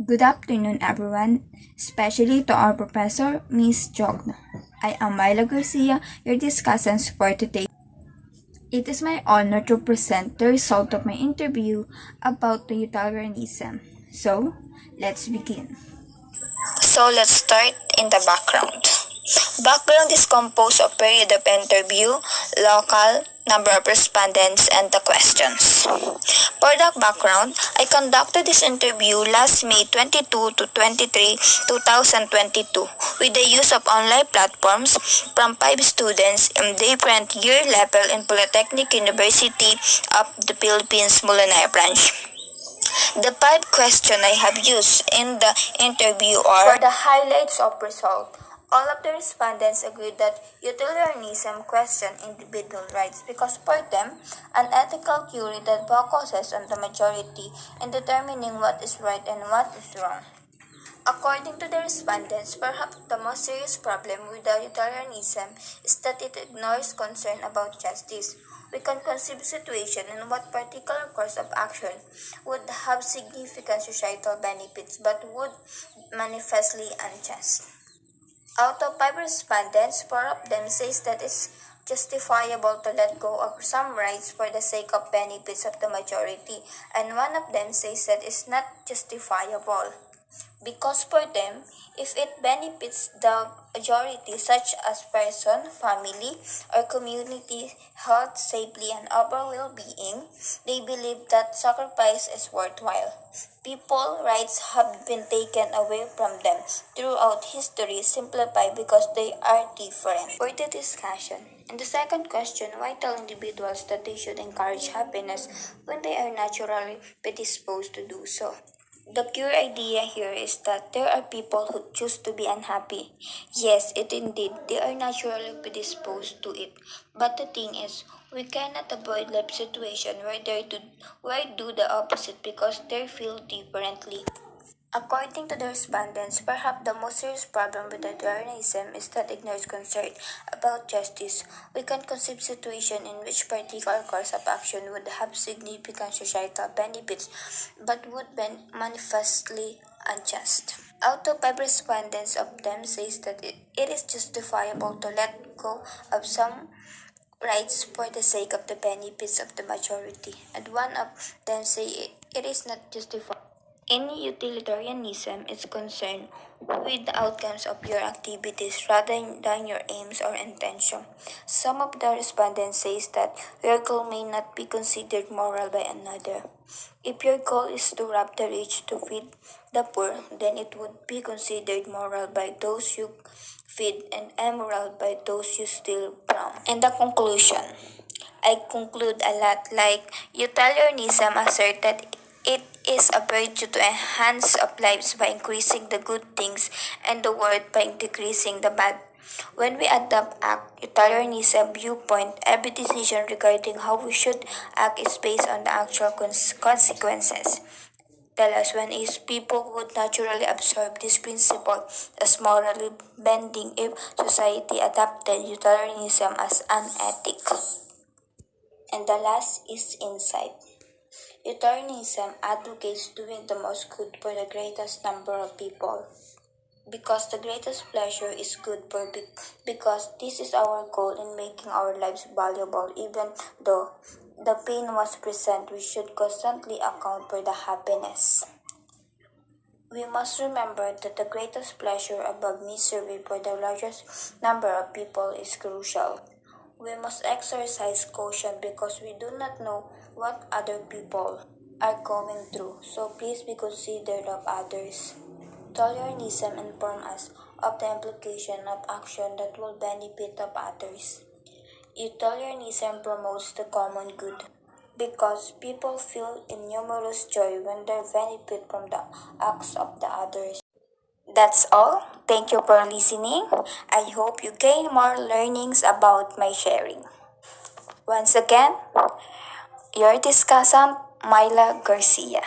Good afternoon, everyone, especially to our professor, Miss Jogna. I am Myla Garcia, your discussant for today. It is my honor to present the result of my interview about the utilitarianism. So, let's begin. So let's start in the background. Background is composed of period of interview, local, number of respondents, and the questions. For the background, I conducted this interview last May 22 to 23, 2022 with the use of online platforms from 5 students in different year level in Polytechnic University of the Philippines, Mulanay branch. The 5 questions I have used in the interview are: for the highlights of result, all of the respondents agreed that utilitarianism questioned individual rights because for them, an ethical theory that focuses on the majority in determining what is right and what is wrong. According to the respondents, perhaps the most serious problem with the utilitarianism is that it ignores concern about justice. We can conceive a situation in what particular course of action would have significant societal benefits but would manifestly unjust. Out of 5 respondents, 4 of them says that it's justifiable to let go of some rights for the sake of benefits of the majority, and 1 of them says that it's not justifiable. Because for them, if it benefits the majority such as person, family, or community health, safety, and overall well-being, they believe that sacrifice is worthwhile. People rights have been taken away from them throughout history simplified because they are different. For the discussion, in the second question, why tell individuals that they should encourage happiness when they are naturally predisposed to do so? The pure idea here is that there are people who choose to be unhappy. Yes, it indeed, they are naturally predisposed to it. But the thing is, we cannot avoid life situation where do the opposite because they feel differently. According to the respondents, perhaps the most serious problem with utilitarianism is that ignores concern about justice. We can conceive situation in which particular course of action would have significant societal benefits but would be manifestly unjust. Out of 5 respondents of them says that it is justifiable to let go of some rights for the sake of the benefits of the majority, and 1 of them say it is not justifiable. Any utilitarianism is concerned with the outcomes of your activities rather than your aims or intention. Some of the respondents says that your goal may not be considered moral by another. If your goal is to rob the rich to feed the poor, then it would be considered moral by those you feed and immoral by those you steal from. In the conclusion, I conclude a lot like utilitarianism assert that it is a virtue to enhance of lives by increasing the good things and the world by decreasing the bad. When we adopt utilitarianism viewpoint, every decision regarding how we should act is based on the actual consequences. Tell us when is people would naturally absorb this principle as morally bending if society adopted utilitarianism as an ethic. And the last is insight. Utilitarianism advocates doing the most good for the greatest number of people because the greatest pleasure is good because this is our goal in making our lives valuable even though the pain was present we should constantly account for the happiness. We must remember that the greatest pleasure above misery for the largest number of people is crucial. We must exercise caution because we do not know what other people are going through, so please be considerate of others. Tolerantism informs us of the implication of action that will benefit of others. Utilitarianism promotes the common good because people feel enormous joy when they benefit from the acts of the others. That's all. Thank you for listening. I hope you gain more learnings about my sharing. Once again, your discussant, Myla Garcia.